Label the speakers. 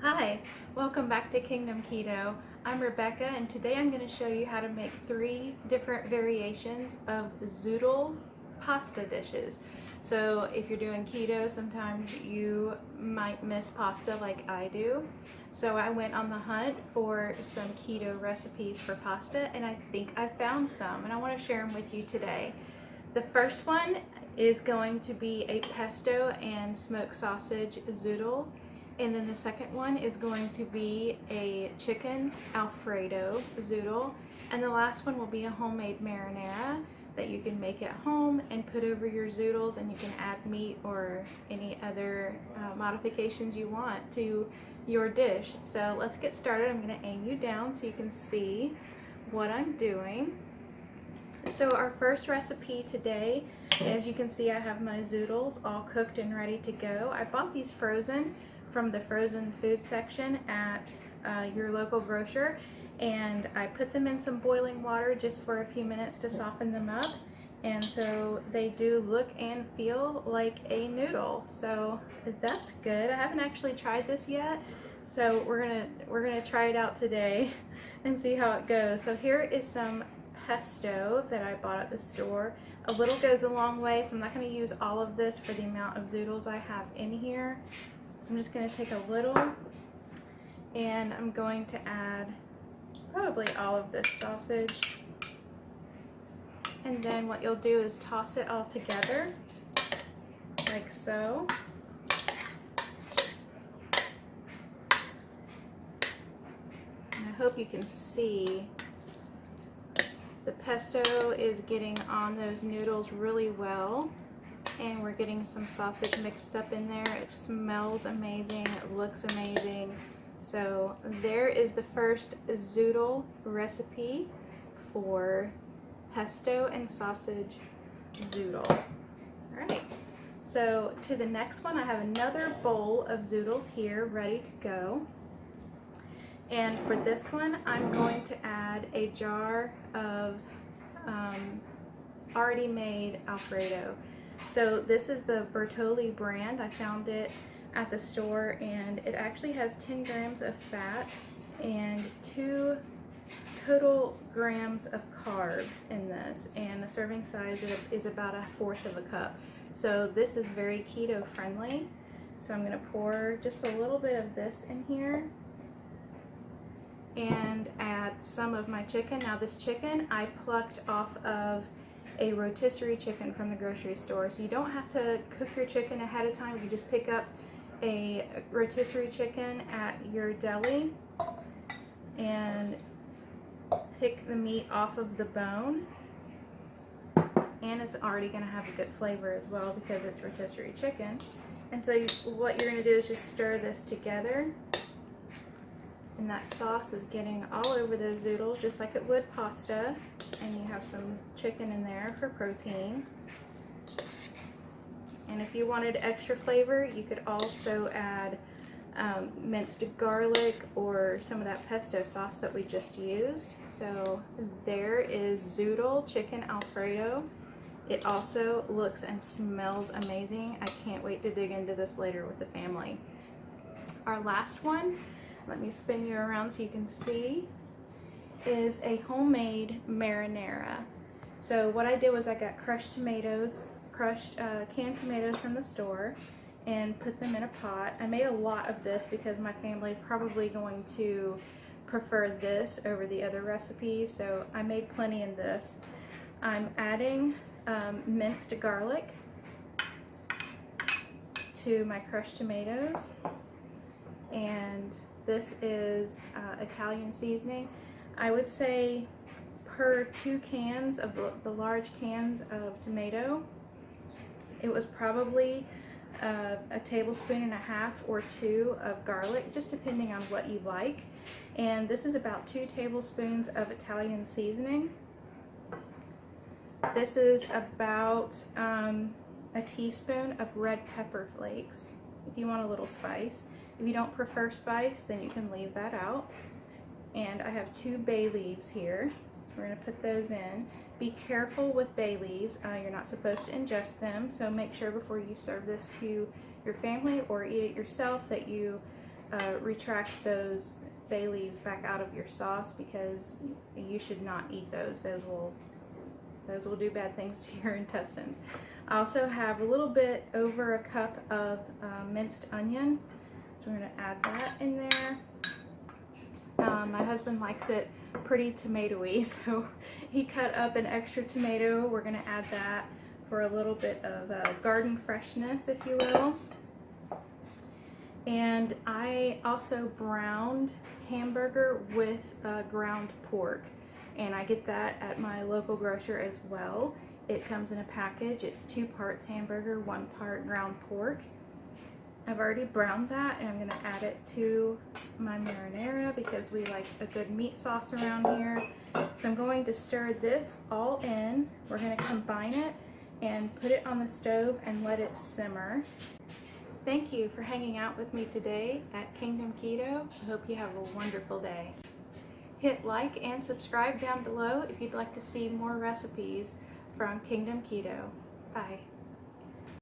Speaker 1: Hi, welcome back to Kingdom Keto. I'm Rebecca and today I'm going to show you how to make 3 different variations of Zoodle pasta dishes. So if you're doing keto, sometimes you might miss pasta like I do. So I went on the hunt for some keto recipes for pasta and I think I found some and I want to share them with you today. The first one is going to be a pesto and smoked sausage zoodle. And then the second one is going to be a chicken Alfredo zoodle. And the last one will be a homemade marinara that you can make at home and put over your zoodles, and you can add meat or any other modifications you want to your dish. So let's get started. I'm going to aim you down so you can see what I'm doing. So our first recipe today, as you can see, I have my zoodles all cooked and ready to go. I bought these frozen from the frozen food section at your local grocer, and I put them in some boiling water just for a few minutes to soften them up, and so they do look and feel like a noodle, so that's good. I haven't actually tried this yet, so we're gonna try it out today and see how it goes. So here is some pesto that I bought at the store. A little goes a long way, so I'm not going to use all of this for the amount of zoodles I have in here. So I'm just going to take a little, and I'm going to add probably all of this sausage. And then what you'll do is toss it all together, like so. And I hope you can see the pesto is getting on those noodles really well. And we're getting some sausage mixed up in there. It smells amazing, it looks amazing. So there is the first zoodle recipe for pesto and sausage zoodle. All right, so to the next one, I have another bowl of zoodles here ready to go. And for this one, I'm going to add a jar of already made Alfredo. So this is the Bertolli brand. I found it at the store, and it actually has 10 grams of fat and 2 total grams of carbs in this, and the serving size is about 1/4 of a cup. So this is very keto friendly. So I'm going to pour just a little bit of this in here and add some of my chicken. Now this chicken I plucked off of a rotisserie chicken from the grocery store. So you don't have to cook your chicken ahead of time. You just pick up a rotisserie chicken at your deli and pick the meat off of the bone. And it's already gonna have a good flavor as well because it's rotisserie chicken. And so what you're gonna do is just stir this together. And that sauce is getting all over those zoodles just like it would pasta. And you have some chicken in there for protein. And if you wanted extra flavor, you could also add minced garlic or some of that pesto sauce that we just used. So there is Zoodle Chicken Alfredo. It also looks and smells amazing. I can't wait to dig into this later with the family. Our last one, let me spin you around so you can see, is a homemade marinara. So what I did was I got crushed tomatoes, canned tomatoes from the store, and put them in a pot. I made a lot of this because my family is probably going to prefer this over the other recipes, so I made plenty in this. I'm adding minced garlic to my crushed tomatoes, and this is Italian seasoning. I would say per 2 cans of the large cans of tomato, it was probably a tablespoon and a half or 2 of garlic, just depending on what you like. And this is about 2 tablespoons of Italian seasoning. This is about a teaspoon of red pepper flakes if you want a little spice. If you don't prefer spice, then you can leave that out. And I have 2 bay leaves here. So we're going to put those in. Be careful with bay leaves. You're not supposed to ingest them, so make sure before you serve this to your family or eat it yourself that you retract those bay leaves back out of your sauce, because you should not eat those. Those will do bad things to your intestines. I also have a little bit over a cup of minced onion, so we're going to add that in there. My husband likes it pretty tomatoey, so he cut up an extra tomato. We're going to add that for a little bit of garden freshness, if you will. And I also browned hamburger with ground pork, and I get that at my local grocer as well. It comes in a package. It's 2 parts hamburger, 1 part ground pork. I've already browned that, and I'm going to add it to my marinara because we like a good meat sauce around here. So I'm going to stir this all in. We're going to combine it and put it on the stove and let it simmer. Thank you for hanging out with me today at Kingdom Keto. I hope you have a wonderful day. Hit like and subscribe down below if you'd like to see more recipes from Kingdom Keto. Bye.